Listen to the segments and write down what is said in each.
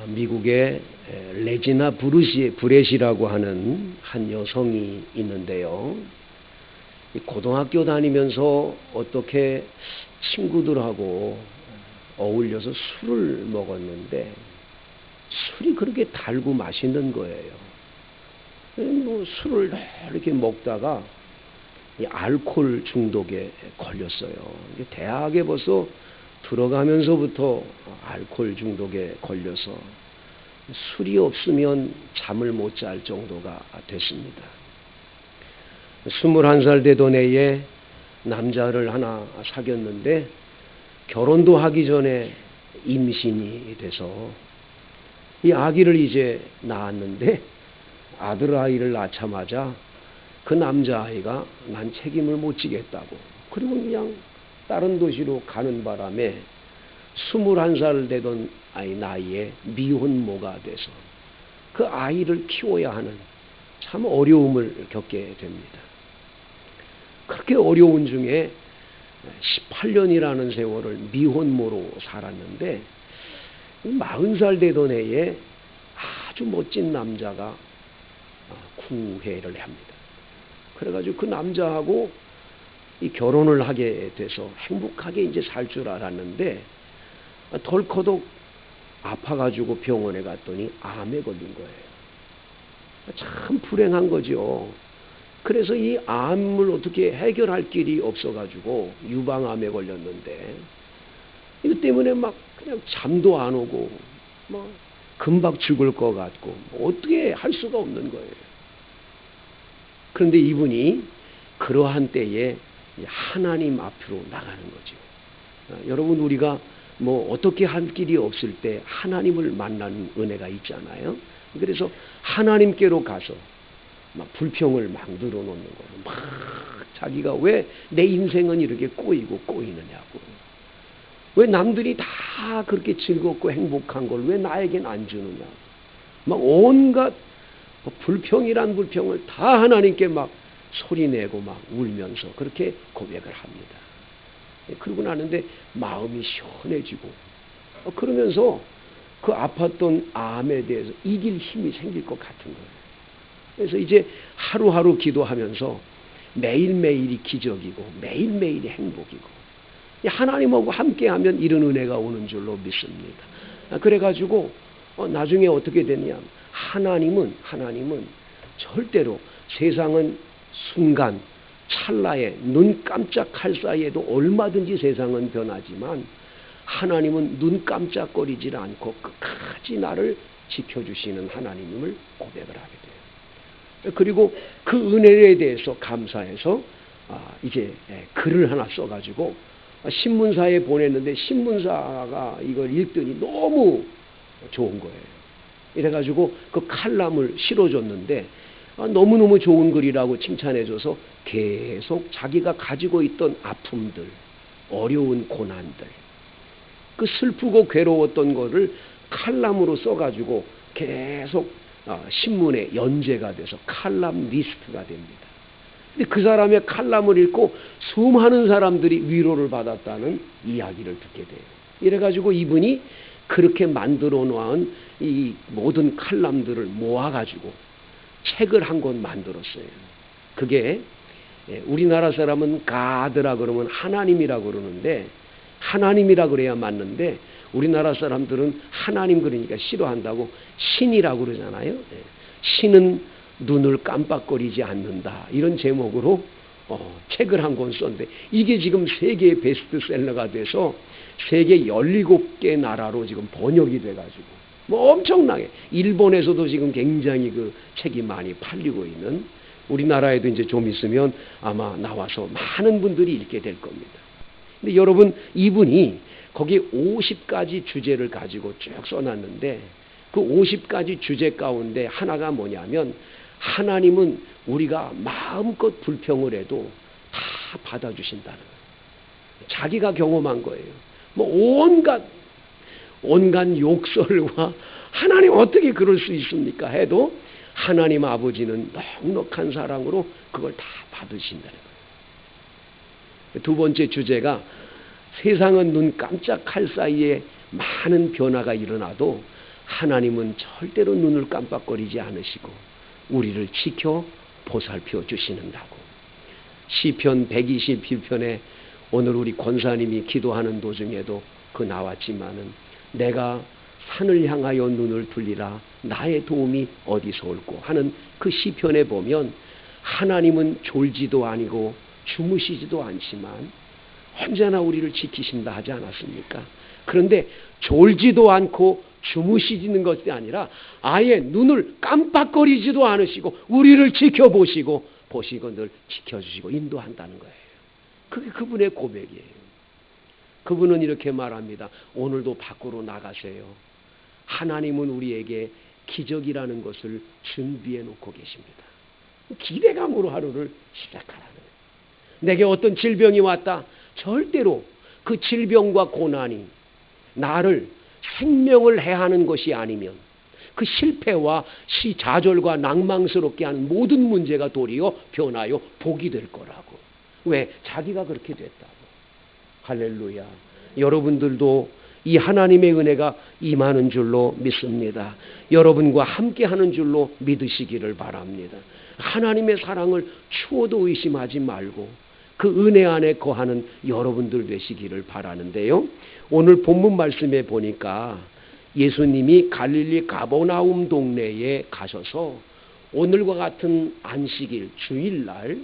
미국의 레지나 브렛이라고 하는 한 여성이 있는데요. 고등학교 다니면서 어떻게 친구들하고 어울려서 술을 먹었는데 술이 그렇게 달고 맛있는 거예요. 술을 이렇게 먹다가 이 알코올 중독에 걸렸어요. 대학에 벌써 들어가면서부터 알코올 중독에 걸려서 술이 없으면 잠을 못 잘 정도가 됐습니다. 21살 되던 해에 남자를 하나 사귀었는데 결혼도 하기 전에 임신이 돼서 이 아기를 이제 낳았는데 아들아이를 낳자마자 그 남자아이가 난 책임을 못 지겠다고 그리고 그냥 다른 도시로 가는 바람에 21살 되던 나이에 미혼모가 돼서 그 아이를 키워야 하는 참 어려움을 겪게 됩니다. 그렇게 어려운 중에 18년이라는 세월을 미혼모로 살았는데 40살 되던 해에 아주 멋진 남자가 구애를 합니다. 그래가지고 그 남자하고 이 결혼을 하게 돼서 행복하게 이제 살 줄 알았는데 덜커덕 아파가지고 병원에 갔더니 암에 걸린 거예요. 참 불행한 거죠. 그래서 이 암을 어떻게 해결할 길이 없어가지고 유방암에 걸렸는데 이것 때문에 막 그냥 잠도 안 오고 막 금방 죽을 것 같고 어떻게 할 수가 없는 거예요. 그런데 이분이 그러한 때에 하나님 앞으로 나가는 거죠. 여러분 우리가 어떻게 할 길이 없을 때 하나님을 만나는 은혜가 있잖아요. 그래서 하나님께로 가서 막 불평을 막 늘어놓는 거예요. 막 자기가 왜 내 인생은 이렇게 꼬이느냐고. 왜 남들이 다 그렇게 즐겁고 행복한 걸 왜 나에겐 안 주느냐고. 막 온갖 불평이란 불평을 다 하나님께 막 소리내고 막 울면서 그렇게 고백을 합니다. 그러고 나는데 마음이 시원해지고 그러면서 그 아팠던 암에 대해서 이길 힘이 생길 것 같은 거예요. 그래서 이제 하루하루 기도하면서 매일매일이 기적이고 매일매일이 행복이고 하나님하고 함께하면 이런 은혜가 오는 줄로 믿습니다. 그래가지고 나중에 어떻게 되냐, 하나님은 절대로 세상은 순간 찰나에 눈 깜짝할 사이에도 얼마든지 세상은 변하지만 하나님은 눈 깜짝거리질 않고 끝까지 나를 지켜주시는 하나님임을 고백을 하게 돼요. 그리고 그 은혜에 대해서 감사해서 이제 글을 하나 써가지고 신문사에 보냈는데 신문사가 이걸 읽더니 너무 좋은 거예요. 이래가지고 그 칼럼을 실어줬는데 너무너무 좋은 글이라고 칭찬해줘서 계속 자기가 가지고 있던 아픔들, 어려운 고난들, 그 슬프고 괴로웠던 거를 칼럼으로 써가지고 계속 신문에 연재가 돼서 칼럼니스트가 됩니다. 근데 그 사람의 칼럼을 읽고 수많은 사람들이 위로를 받았다는 이야기를 듣게 돼요. 이래가지고 이분이 그렇게 만들어 놓은 이 모든 칼럼들을 모아가지고 책을 한 권 만들었어요. 그게 우리나라 사람은 가드라 그러면 하나님이라 그러는데 하나님이라 그래야 맞는데 우리나라 사람들은 하나님 그러니까 싫어한다고 신이라고 그러잖아요. 신은 눈을 깜빡거리지 않는다. 이런 제목으로 책을 한 권 썼는데 이게 지금 세계 베스트셀러가 돼서 세계 17개 나라로 지금 번역이 돼가지고 엄청나게 일본에서도 지금 굉장히 그 책이 많이 팔리고 있는, 우리나라에도 이제 좀 있으면 아마 나와서 많은 분들이 읽게 될 겁니다. 근데 여러분 이분이 거기 50가지 주제를 가지고 쭉 써놨는데 그 50가지 주제 가운데 하나가 뭐냐면 하나님은 우리가 마음껏 불평을 해도 다 받아주신다는 거예요. 자기가 경험한 거예요. 온갖 욕설과 하나님 어떻게 그럴 수 있습니까 해도 하나님 아버지는 넉넉한 사랑으로 그걸 다 받으신다는 거예요. 두 번째 주제가 세상은 눈 깜짝할 사이에 많은 변화가 일어나도 하나님은 절대로 눈을 깜빡거리지 않으시고 우리를 지켜 보살펴 주시는다고. 시편 121편에 오늘 우리 권사님이 기도하는 도중에도 그 나왔지만은 내가 산을 향하여 눈을 돌리라 나의 도움이 어디서 올꼬 하는 그 시편에 보면 하나님은 졸지도 아니고 주무시지도 않지만 언제나 우리를 지키신다 하지 않았습니까? 그런데 졸지도 않고 주무시지는 것이 아니라 아예 눈을 깜빡거리지도 않으시고 우리를 지켜보시고 늘 지켜주시고 인도한다는 거예요. 그게 그분의 고백이에요. 그분은 이렇게 말합니다. 오늘도 밖으로 나가세요. 하나님은 우리에게 기적이라는 것을 준비해 놓고 계십니다. 기대감으로 하루를 시작하라는 거예요. 내게 어떤 질병이 왔다. 절대로 그 질병과 고난이 나를 생명을 해하는 것이 아니면 그 실패와 좌절과 낭망스럽게 하는 모든 문제가 도리어 변하여 복이 될 거라고. 왜? 자기가 그렇게 됐다고. 할렐루야. 여러분들도 이 하나님의 은혜가 임하는 줄로 믿습니다. 여러분과 함께하는 줄로 믿으시기를 바랍니다. 하나님의 사랑을 추워도 의심하지 말고 그 은혜 안에 거하는 여러분들 되시기를 바라는데요. 오늘 본문 말씀에 보니까 예수님이 갈릴리 가버나움 동네에 가셔서 오늘과 같은 안식일 주일날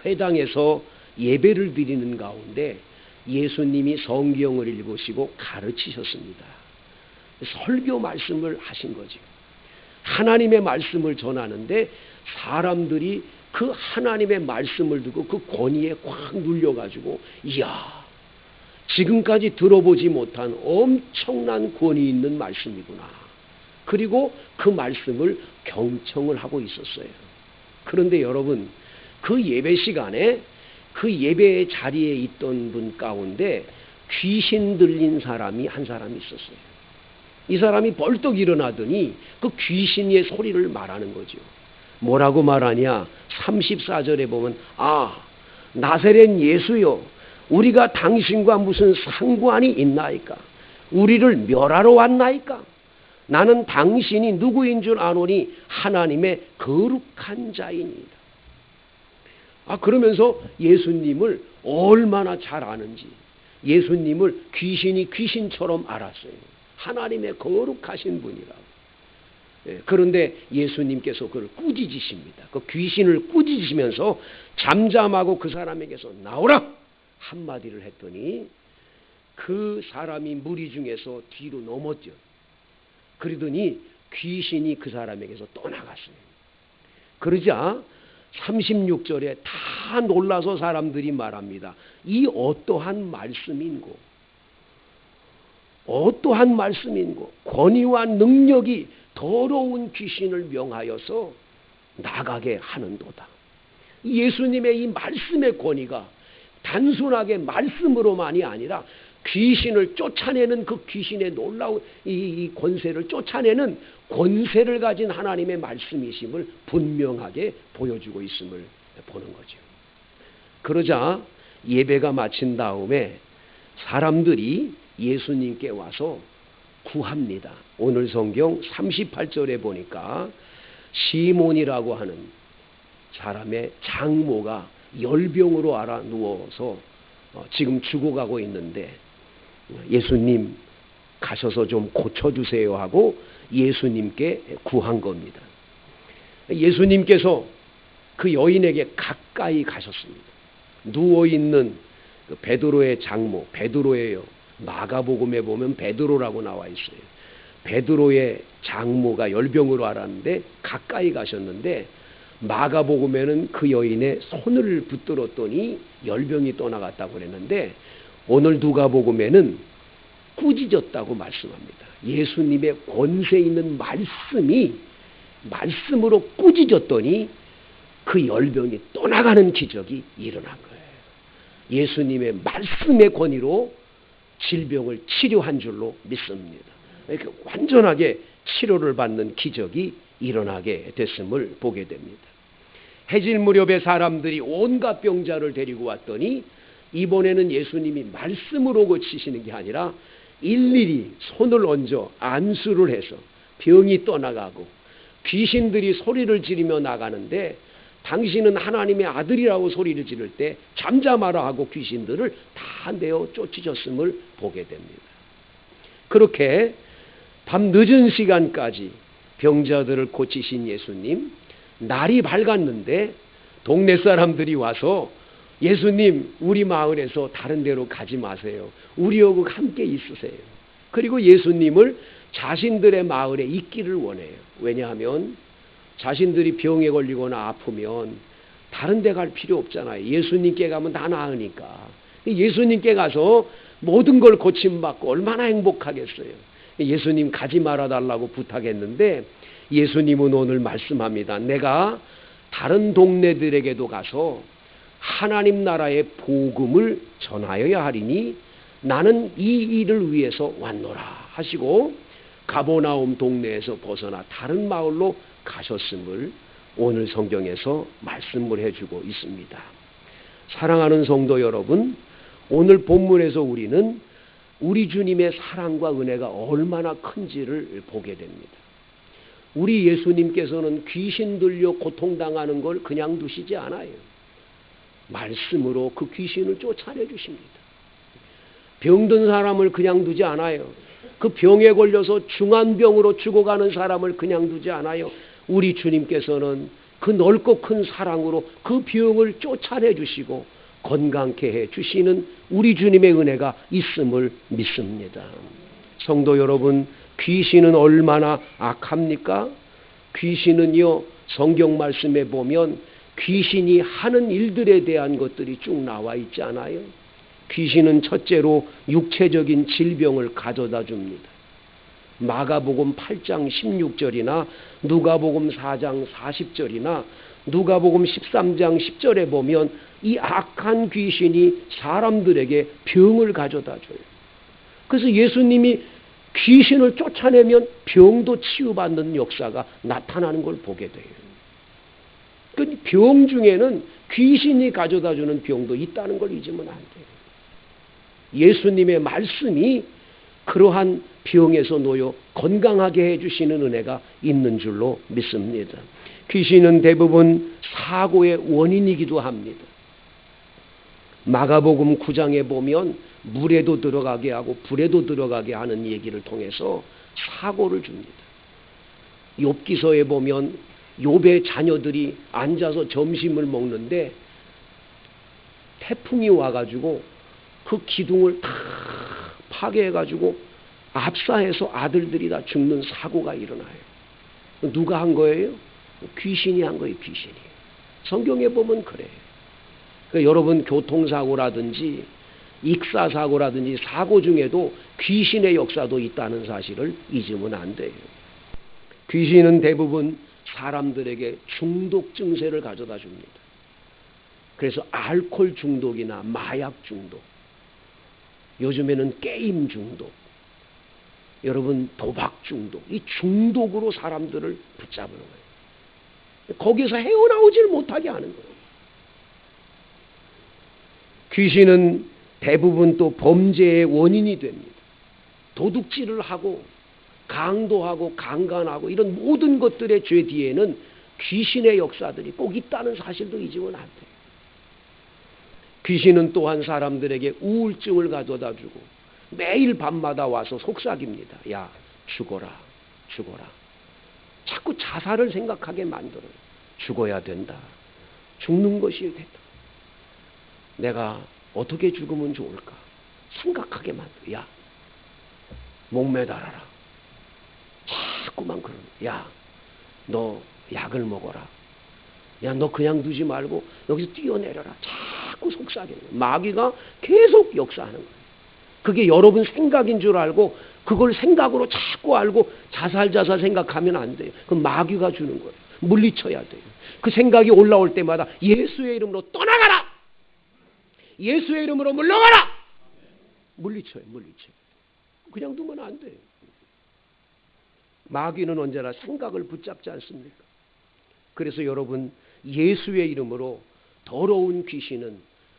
회당에서 예배를 드리는 가운데 예수님이 성경을 읽으시고 가르치셨습니다. 설교 말씀을 하신 거죠. 하나님의 말씀을 전하는데 사람들이 그 하나님의 말씀을 듣고 그 권위에 확 눌려가지고 이야, 지금까지 들어보지 못한 엄청난 권위 있는 말씀이구나. 그리고 그 말씀을 경청을 하고 있었어요. 그런데 여러분, 그 예배 시간에 그 예배의 자리에 있던 분 가운데 귀신 들린 사람이 한 사람이 있었어요. 이 사람이 벌떡 일어나더니 그 귀신의 소리를 말하는 거죠. 뭐라고 말하냐? 34절에 보면 나사렛 예수여, 우리가 당신과 무슨 상관이 있나이까? 우리를 멸하러 왔나이까? 나는 당신이 누구인 줄 아노니 하나님의 거룩한 자이니이다. 그러면서 예수님을 얼마나 잘 아는지, 예수님을 귀신이 귀신처럼 알았어요. 하나님의 거룩하신 분이라고. 그런데 예수님께서 그걸 꾸짖으십니다. 그 귀신을 꾸짖으시면서 잠잠하고 그 사람에게서 나오라! 한마디를 했더니 그 사람이 무리 중에서 뒤로 넘었죠. 그러더니 귀신이 그 사람에게서 떠나갔어요. 그러자 36절에 다 놀라서 사람들이 말합니다. 이 어떠한 말씀인고, 어떠한 말씀인고, 권위와 능력이 더러운 귀신을 명하여서 나가게 하는도다. 예수님의 이 말씀의 권위가 단순하게 말씀으로만이 아니라 귀신을 쫓아내는 그 귀신의 놀라운 이 권세를 쫓아내는 권세를 가진 하나님의 말씀이심을 분명하게 보여주고 있음을 보는 거죠. 그러자 예배가 마친 다음에 사람들이 예수님께 와서 구합니다. 오늘 성경 38절에 보니까 시몬이라고 하는 사람의 장모가 열병으로 앓아 누워서 지금 죽어가고 있는데 예수님 가셔서 좀 고쳐주세요 하고 예수님께 구한 겁니다. 예수님께서 그 여인에게 가까이 가셨습니다. 누워있는 그 베드로의 장모, 베드로예요. 마가복음에 보면 베드로라고 나와 있어요. 베드로의 장모가 열병으로 앓았는데 가까이 가셨는데 마가복음에는 그 여인의 손을 붙들었더니 열병이 떠나갔다고 그랬는데 오늘 누가복음에는 꾸짖었다고 말씀합니다. 예수님의 권세 있는 말씀으로 꾸짖었더니 그 열병이 떠나가는 기적이 일어난 거예요. 예수님의 말씀의 권위로 질병을 치료한 줄로 믿습니다. 이렇게 완전하게 치료를 받는 기적이 일어나게 됐음을 보게 됩니다. 해질 무렵에 사람들이 온갖 병자를 데리고 왔더니 이번에는 예수님이 말씀으로 고치시는 게 아니라 일일이 손을 얹어 안수를 해서 병이 떠나가고 귀신들이 소리를 지르며 나가는데, 당신은 하나님의 아들이라고 소리를 지를 때 잠잠하라 하고 귀신들을 다 내어 쫓으셨음을 보게 됩니다. 그렇게 밤 늦은 시간까지 병자들을 고치신 예수님, 날이 밝았는데 동네 사람들이 와서 예수님, 우리 마을에서 다른 데로 가지 마세요. 우리하고 함께 있으세요. 그리고 예수님을 자신들의 마을에 있기를 원해요. 왜냐하면 자신들이 병에 걸리거나 아프면 다른 데 갈 필요 없잖아요. 예수님께 가면 다 나으니까. 예수님께 가서 모든 걸 고침받고 얼마나 행복하겠어요. 예수님 가지 말아달라고 부탁했는데 예수님은 오늘 말씀합니다. 내가 다른 동네들에게도 가서 하나님 나라의 복음을 전하여야 하리니 나는 이 일을 위해서 왔노라 하시고 가버나움 동네에서 벗어나 다른 마을로 가셨음을 오늘 성경에서 말씀을 해주고 있습니다. 사랑하는 성도 여러분, 오늘 본문에서 우리는 우리 주님의 사랑과 은혜가 얼마나 큰지를 보게 됩니다. 우리 예수님께서는 귀신 들려 고통당하는 걸 그냥 두시지 않아요. 말씀으로 그 귀신을 쫓아내 주십니다. 병든 사람을 그냥 두지 않아요. 그 병에 걸려서 중환병으로 죽어가는 사람을 그냥 두지 않아요. 우리 주님께서는 그 넓고 큰 사랑으로 그 병을 쫓아내 주시고 건강케 해 주시는 우리 주님의 은혜가 있음을 믿습니다. 성도 여러분, 귀신은 얼마나 악합니까? 귀신은요, 성경 말씀에 보면 귀신이 하는 일들에 대한 것들이 쭉 나와 있지 않아요? 귀신은 첫째로 육체적인 질병을 가져다 줍니다. 마가복음 8장 16절이나 누가복음 4장 40절이나 누가복음 13장 10절에 보면 이 악한 귀신이 사람들에게 병을 가져다 줘요. 그래서 예수님이 귀신을 쫓아내면 병도 치유받는 역사가 나타나는 걸 보게 돼요. 그 병 중에는 귀신이 가져다 주는 병도 있다는 걸 잊으면 안 돼요. 예수님의 말씀이 그러한 병에서 놓여 건강하게 해주시는 은혜가 있는 줄로 믿습니다. 귀신은 대부분 사고의 원인이기도 합니다. 마가복음 9장에 보면 물에도 들어가게 하고 불에도 들어가게 하는 얘기를 통해서 사고를 줍니다. 욥기서에 보면 욥의 자녀들이 앉아서 점심을 먹는데 태풍이 와가지고 그 기둥을 다 파괴해가지고 압사해서 아들들이 다 죽는 사고가 일어나요. 누가 한 거예요? 귀신이 한 거예요. 귀신이. 성경에 보면 그래요. 그러니까 여러분 교통사고라든지 익사사고라든지 사고 중에도 귀신의 역사도 있다는 사실을 잊으면 안 돼요. 귀신은 대부분 사람들에게 중독 증세를 가져다 줍니다. 그래서 알코올 중독이나 마약 중독, 요즘에는 게임 중독, 여러분 도박 중독, 이 중독으로 사람들을 붙잡는 거예요. 거기서 헤어나오질 못하게 하는 거예요. 귀신은 대부분 또 범죄의 원인이 됩니다. 도둑질을 하고 강도하고 강간하고 이런 모든 것들의 죄 뒤에는 귀신의 역사들이 꼭 있다는 사실도 잊으면 안 돼요. 귀신은 또한 사람들에게 우울증을 가져다 주고 매일 밤마다 와서 속삭입니다. 야, 죽어라, 죽어라. 자꾸 자살을 생각하게 만들어요. 죽어야 된다. 죽는 것이 된다. 내가 어떻게 죽으면 좋을까? 생각하게 만들어. 야, 목매달아라. 자꾸만 그러는. 야, 너 약을 먹어라. 야, 너 그냥 두지 말고 여기서 뛰어내려라. 자꾸 속삭이는 거예요. 마귀가 계속 역사하는 거예요. 그게 여러분 생각인 줄 알고 그걸 생각으로 자꾸 알고 자살 생각하면 안 돼요. 그건 마귀가 주는 거예요. 물리쳐야 돼요. 그 생각이 올라올 때마다 예수의 이름으로 떠나가라! 예수의 이름으로 물러가라! 물리쳐요. 그냥 두면 안 돼요. 마귀는 언제나 생각을 붙잡지 않습니까? 그래서 여러분 예수의 이름으로 더러운 귀신은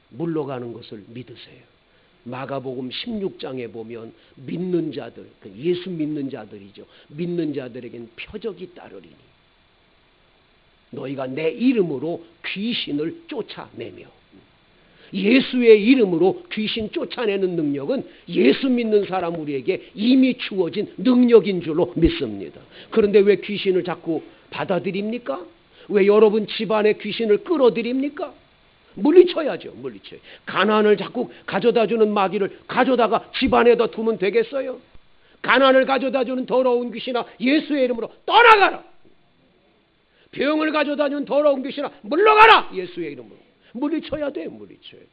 물러가는 것을 믿으세요. 마가복음 16장에 보면 믿는 자들, 예수 믿는 자들이죠. 믿는 자들에겐 표적이 따르리니 너희가 내 이름으로 귀신을 쫓아내며, 예수의 이름으로 귀신 쫓아내는 능력은 예수 믿는 사람 우리에게 이미 주어진 능력인 줄로 믿습니다. 그런데 왜 귀신을 자꾸 받아들입니까? 왜 여러분 집안에 귀신을 끌어들입니까? 물리쳐야죠. 물리쳐요. 가난을 자꾸 가져다주는 마귀를 가져다가 집안에다 두면 되겠어요? 가난을 가져다주는 더러운 귀신아, 예수의 이름으로 떠나가라. 병을 가져다주는 더러운 귀신아, 물러가라. 예수의 이름으로. 물리쳐야 돼요. 물리쳐야 돼요.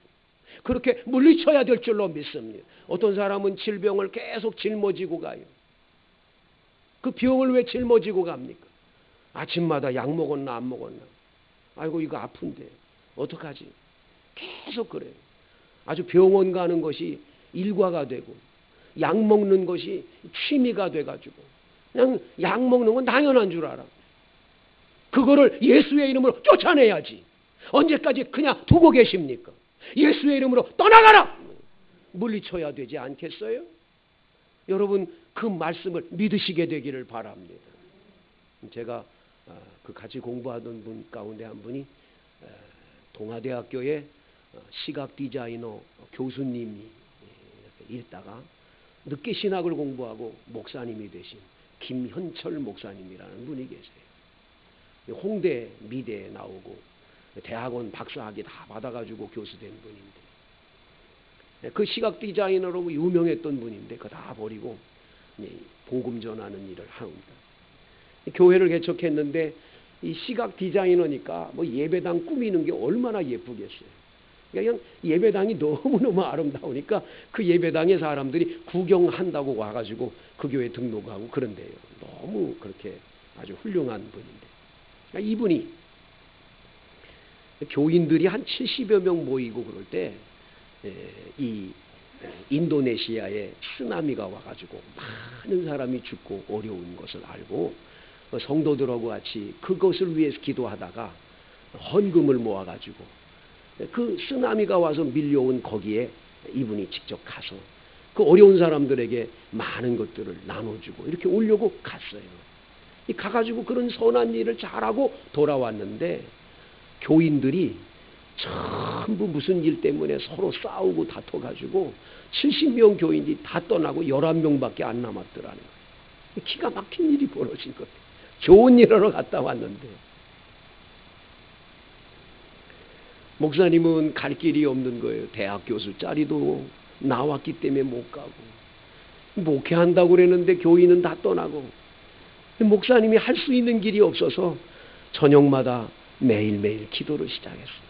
그렇게 물리쳐야 될 줄로 믿습니다. 어떤 사람은 질병을 계속 짊어지고 가요. 그 병을 왜 짊어지고 갑니까? 아침마다 약 먹었나 안 먹었나. 아이고 이거 아픈데 어떡하지? 계속 그래요. 아주 병원 가는 것이 일과가 되고 약 먹는 것이 취미가 돼가지고 그냥 약 먹는 건 당연한 줄 알아. 그거를 예수의 이름으로 쫓아내야지. 언제까지 그냥 두고 계십니까? 예수의 이름으로 떠나가라! 물리쳐야 되지 않겠어요? 여러분 그 말씀을 믿으시게 되기를 바랍니다. 제가 그 같이 공부하던 분 가운데 한 분이 동아대학교의 시각 디자이너 교수님이 있다가 늦게 신학을 공부하고 목사님이 되신 김현철 목사님이라는 분이 계세요. 홍대 미대에 나오고 대학원 박사학위 다 받아가지고 교수된 분인데, 그 시각 디자이너로 유명했던 분인데 그거 다 버리고 복음 전하는 일을 합니다. 교회를 개척했는데 이 시각 디자이너니까 뭐 예배당 꾸미는 게 얼마나 예쁘겠어요. 그냥 예배당이 너무너무 아름다우니까 그 예배당에 사람들이 구경한다고 와가지고 그 교회 등록하고 그런데요. 너무 그렇게 아주 훌륭한 분인데, 그러니까 이분이 교인들이 한 70여 명 모이고 그럴 때 이 인도네시아에 쓰나미가 와가지고 많은 사람이 죽고 어려운 것을 알고 성도들하고 같이 그것을 위해서 기도하다가 헌금을 모아가지고 그 쓰나미가 와서 밀려온 거기에 이분이 직접 가서 그 어려운 사람들에게 많은 것들을 나눠주고 이렇게 오려고 갔어요. 가가지고 그런 선한 일을 잘하고 돌아왔는데 교인들이 전부 무슨 일 때문에 서로 싸우고 다퉈가지고 70명 교인이 다 떠나고 11명밖에 안 남았더라는 거예요. 기가 막힌 일이 벌어진 거예요. 좋은 일 하러 갔다 왔는데 목사님은 갈 길이 없는 거예요. 대학 교수 자리도 나왔기 때문에 못 가고 목회한다고 그랬는데 교인은 다 떠나고 목사님이 할 수 있는 길이 없어서 저녁마다 매일매일 기도를 시작했어요.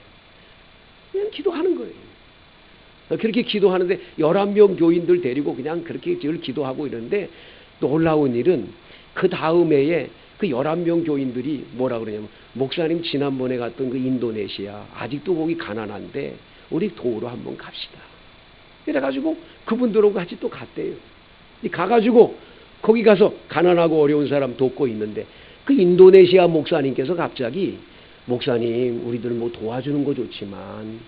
그냥 기도하는 거예요. 그렇게 기도하는데 11명 교인들 데리고 그냥 그렇게 늘 기도하고 이러는데 놀라운 일은 그 다음 해에 그 11명 교인들이 뭐라 그러냐면 목사님 지난번에 갔던 그 인도네시아 아직도 거기 가난한데 우리 도우러 한번 갑시다. 그래가지고 그분들하고 같이 또 갔대요. 가가지고 거기 가서 가난하고 어려운 사람 돕고 있는데 그 인도네시아 목사님께서 갑자기 목사님 우리들 뭐 도와주는 거 좋지만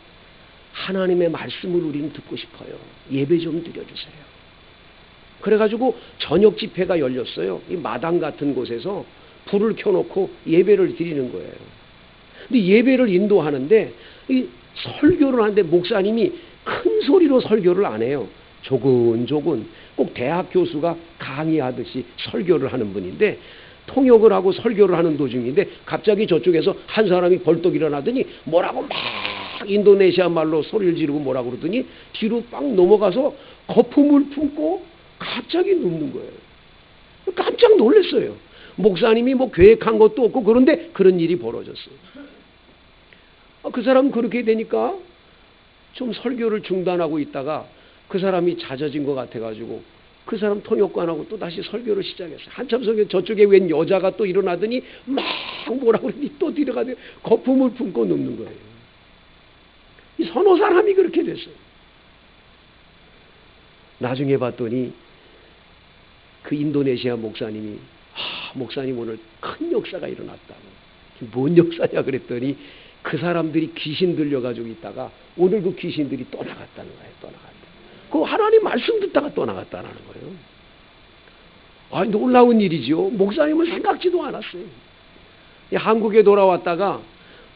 하나님의 말씀을 우리는 듣고 싶어요. 예배 좀 드려주세요. 그래가지고 저녁 집회가 열렸어요. 이 마당 같은 곳에서 불을 켜놓고 예배를 드리는 거예요. 근데 예배를 인도하는데 이 설교를 하는데 목사님이 큰 소리로 설교를 안 해요. 조근조근 꼭 대학 교수가 강의하듯이 설교를 하는 분인데 통역을 하고 설교를 하는 도중인데 갑자기 저쪽에서 한 사람이 벌떡 일어나더니 뭐라고 막 인도네시아 말로 소리를 지르고 뭐라고 그러더니 뒤로 빡 넘어가서 거품을 품고 갑자기 눕는 거예요. 깜짝 놀랐어요. 목사님이 뭐 계획한 것도 없고 그런데 그런 일이 벌어졌어요. 그 사람 그렇게 되니까 좀 설교를 중단하고 있다가 그 사람이 잦아진 것 같아가지고 그 사람 통역관하고 또 다시 설교를 시작했어요. 한참 설교 저쪽에 웬 여자가 또 일어나더니 막 뭐라고 그러니 또 뒤로가더니 거품을 품고 눕는 거예요. 이 서너 사람이 그렇게 됐어요. 나중에 봤더니 그 인도네시아 목사님이 목사님 오늘 큰 역사가 일어났다고. 뭔 역사냐 그랬더니 그 사람들이 귀신 들려가지고 있다가 오늘 그 귀신들이 떠나갔다는 거예요. 떠나갔다. 그 하나님 말씀 듣다가 떠나갔다라는 거예요. 아, 놀라운 일이지요. 목사님은 생각지도 않았어요. 한국에 돌아왔다가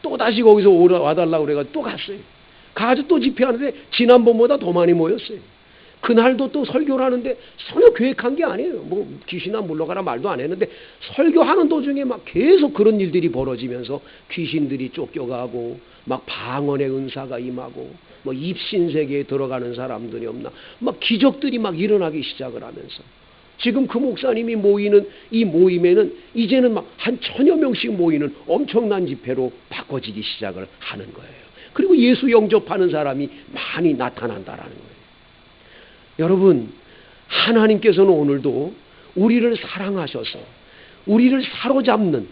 또 다시 거기서 와달라고 그래가 또 갔어요. 가서 또 집회하는데 지난번보다 더 많이 모였어요. 그날도 또 설교를 하는데 전혀 계획한 게 아니에요. 뭐 귀신아 물러가라 말도 안 했는데 설교하는 도중에 막 계속 그런 일들이 벌어지면서 귀신들이 쫓겨가고 막 방언의 은사가 임하고 뭐 입신세계에 들어가는 사람들이 없나 막 기적들이 막 일어나기 시작을 하면서 지금 그 목사님이 모이는 이 모임에는 이제는 막 한 1000여 명씩 모이는 엄청난 집회로 바꿔지기 시작을 하는 거예요. 그리고 예수 영접하는 사람이 많이 나타난다라는 거예요. 여러분, 하나님께서는 오늘도 우리를 사랑하셔서 우리를 사로잡는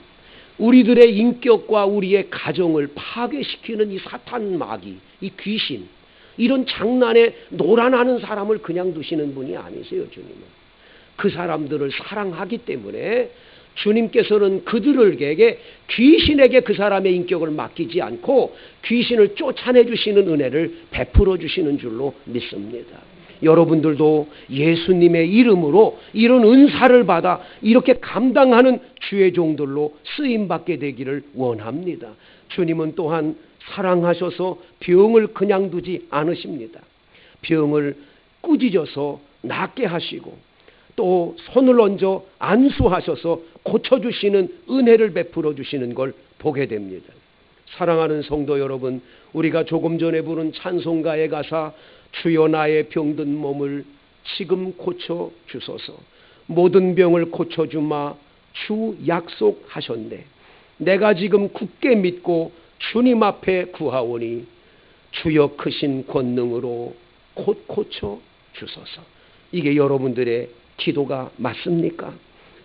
우리들의 인격과 우리의 가정을 파괴시키는 이 사탄 마귀, 이 귀신, 이런 장난에 놀아나는 사람을 그냥 두시는 분이 아니세요, 주님은. 그 사람들을 사랑하기 때문에 주님께서는 그들에게 귀신에게 그 사람의 인격을 맡기지 않고 귀신을 쫓아내 주시는 은혜를 베풀어 주시는 줄로 믿습니다. 여러분들도 예수님의 이름으로 이런 은사를 받아 이렇게 감당하는 주의 종들로 쓰임받게 되기를 원합니다. 주님은 또한 사랑하셔서 병을 그냥 두지 않으십니다. 병을 꾸짖어서 낫게 하시고 또 손을 얹어 안수하셔서 고쳐주시는 은혜를 베풀어 주시는 걸 보게 됩니다. 사랑하는 성도 여러분, 우리가 조금 전에 부른 찬송가의 가사 주여 나의 병든 몸을 지금 고쳐 주소서. 모든 병을 고쳐주마 주 약속하셨네. 내가 지금 굳게 믿고 주님 앞에 구하오니 주여 크신 권능으로 곧 고쳐 주소서. 이게 여러분들의 기도가 맞습니까?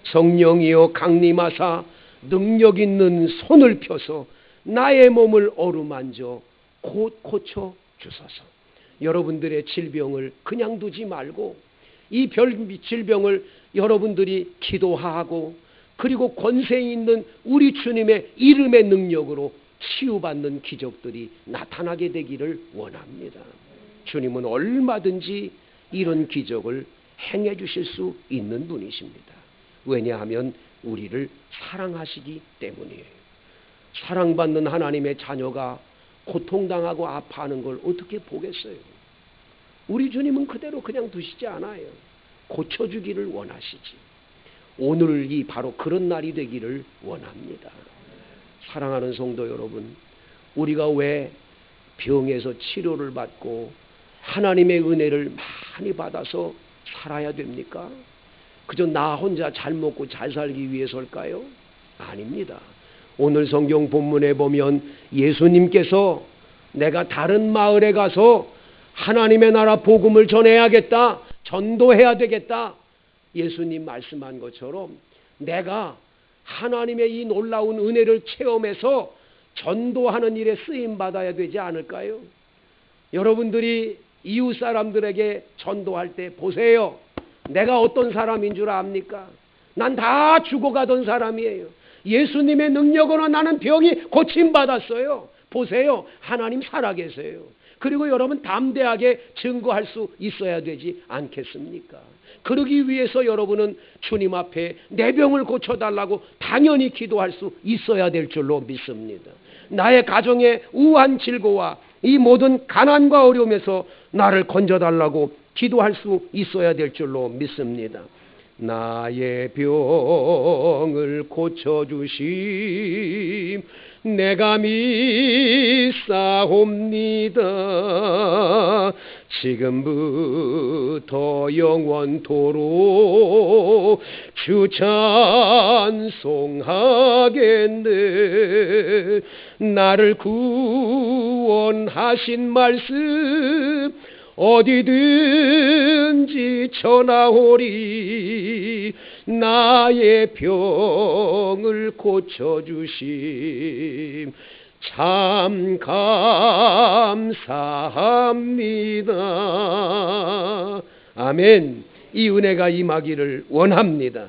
성령이여 강림하사 능력 있는 손을 펴서 나의 몸을 어루만져 곧 고쳐 주소서. 여러분들의 질병을 그냥 두지 말고 이 질병을 여러분들이 기도하고 그리고 권세 있는 우리 주님의 이름의 능력으로 치유받는 기적들이 나타나게 되기를 원합니다. 주님은 얼마든지 이런 기적을 행해 주실 수 있는 분이십니다. 왜냐하면 우리를 사랑하시기 때문이에요. 사랑받는 하나님의 자녀가 고통당하고 아파하는 걸 어떻게 보겠어요? 우리 주님은 그대로 그냥 두시지 않아요. 고쳐주기를 원하시지. 오늘이 바로 그런 날이 되기를 원합니다. 사랑하는 성도 여러분, 우리가 왜 병에서 치료를 받고 하나님의 은혜를 많이 받아서 살아야 됩니까? 그저 나 혼자 잘 먹고 잘 살기 위해서일까요? 아닙니다. 오늘 성경 본문에 보면 예수님께서 내가 다른 마을에 가서 하나님의 나라 복음을 전해야겠다, 전도해야 되겠다, 예수님 말씀한 것처럼 내가 하나님의 이 놀라운 은혜를 체험해서 전도하는 일에 쓰임받아야 되지 않을까요? 여러분들이 이웃 사람들에게 전도할 때 보세요. 내가 어떤 사람인 줄 압니까? 난 다 죽어가던 사람이에요. 예수님의 능력으로 나는 병이 고침받았어요. 보세요. 하나님 살아계세요. 그리고 여러분 담대하게 증거할 수 있어야 되지 않겠습니까? 그러기 위해서 여러분은 주님 앞에 내 병을 고쳐달라고 당연히 기도할 수 있어야 될 줄로 믿습니다. 나의 가정의 우한 질고와 이 모든 가난과 어려움에서 나를 건져달라고 기도할 수 있어야 될 줄로 믿습니다. 나의 병을 고쳐주심 내가 믿사옵니다. 지금부터 영원토록 주 찬송하겠네. 나를 구원하신 말씀 어디든지 전하오리. 나의 병을 고쳐주심 참 감사합니다. 아멘. 이 은혜가 임하기를 원합니다.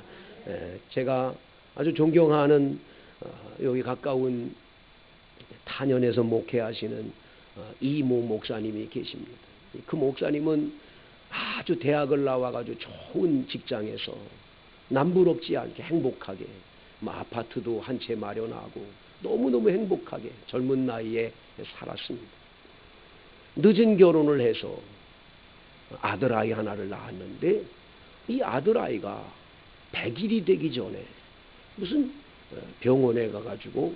제가 아주 존경하는 여기 가까운 탄현에서 목회하시는 이모 목사님이 계십니다. 그 목사님은 아주 대학을 나와가지고 좋은 직장에서 남부럽지 않게 행복하게 뭐 아파트도 한 채 마련하고 너무너무 행복하게 젊은 나이에 살았습니다. 늦은 결혼을 해서 아들아이 하나를 낳았는데 이 아들아이가 100일이 되기 전에 무슨 병원에 가가지고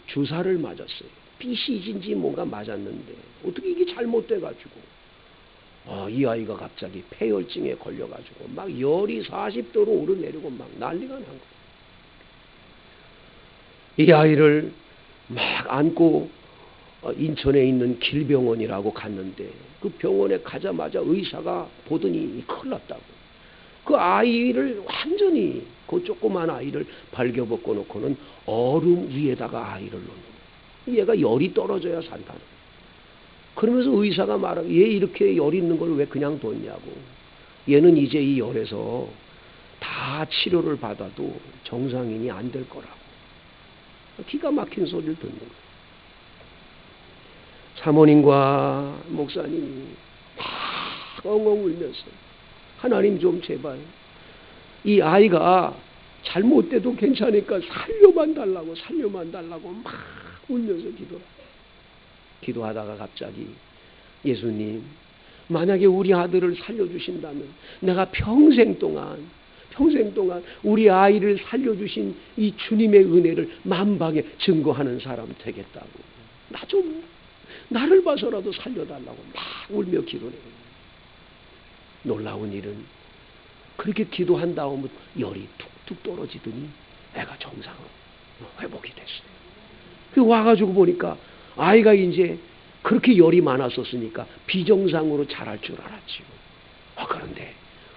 주사를 맞았어요. BCG인지 뭔가 맞았는데 어떻게 이게 잘못돼가지고 이 아이가 갑자기 폐혈증에 걸려가지고 막 열이 40도로 오르내리고 막 난리가 난 거예요. 이 아이를 막 안고 인천에 있는 길병원이라고 갔는데 그 병원에 가자마자 의사가 보더니 큰일 났다고. 그 아이를 완전히 그 조그만 아이를 발겨벗고 놓고는 얼음 위에다가 아이를 놓는, 얘가 열이 떨어져야 산다는. 그러면서 의사가 말하고 얘 이렇게 열 있는 걸 왜 그냥 뒀냐고. 얘는 이제 이 열에서 다 치료를 받아도 정상인이 안 될 거라고. 기가 막힌 소리를 듣는 거예요. 사모님과 목사님이 막 엉엉 울면서 하나님 좀 제발 이 아이가 잘못돼도 괜찮으니까 살려만 달라고 막 울면서 기도하다가 갑자기 예수님, 만약에 우리 아들을 살려주신다면 내가 평생 동안 우리 아이를 살려주신 이 주님의 은혜를 만방에 증거하는 사람 되겠다고. 나를 봐서라도 살려달라고 막 울며 기도해요. 놀라운 일은 그렇게 기도한 다음에 열이 툭툭 떨어지더니 애가 정상으로 회복이 됐어요. 그 와가지고 보니까 아이가 이제 그렇게 열이 많았었으니까 비정상으로 자랄 줄 알았지요. 그런데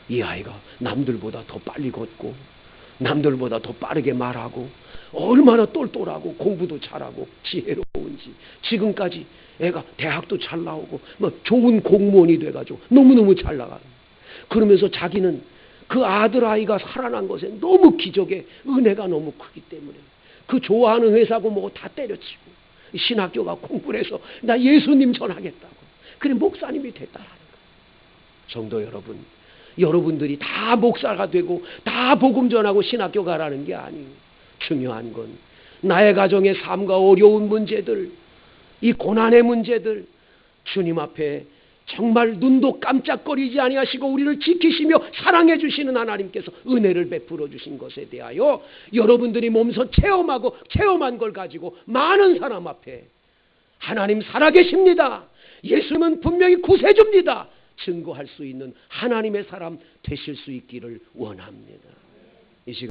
이 아이가 남들보다 더 빨리 걷고 남들보다 더 빠르게 말하고 얼마나 똘똘하고 공부도 잘하고 지혜로운지 지금까지 애가 대학도 잘 나오고 뭐 좋은 공무원이 돼가지고 너무너무 잘 나가는. 그러면서 자기는 그 아들아이가 살아난 것에 너무 기적의 은혜가 너무 크기 때문에 그 좋아하는 회사고 뭐고 다 때려치고 신학교 가 공부를 해서 나 예수님 전하겠다고. 그래 목사님이 됐다라는 거예요. 성도 여러분, 여러분들이 다 목사가 되고 다 복음 전하고 신학교 가라는 게 아니에요. 중요한 건 나의 가정의 삶과 어려운 문제들, 이 고난의 문제들 주님 앞에 정말 눈도 깜짝거리지 아니하시고 우리를 지키시며 사랑해 주시는 하나님께서 은혜를 베풀어 주신 것에 대하여 여러분들이 몸소 체험한 걸 가지고 많은 사람 앞에 하나님 살아계십니다, 예수는 분명히 구세주입니다 증거할 수 있는 하나님의 사람 되실 수 있기를 원합니다.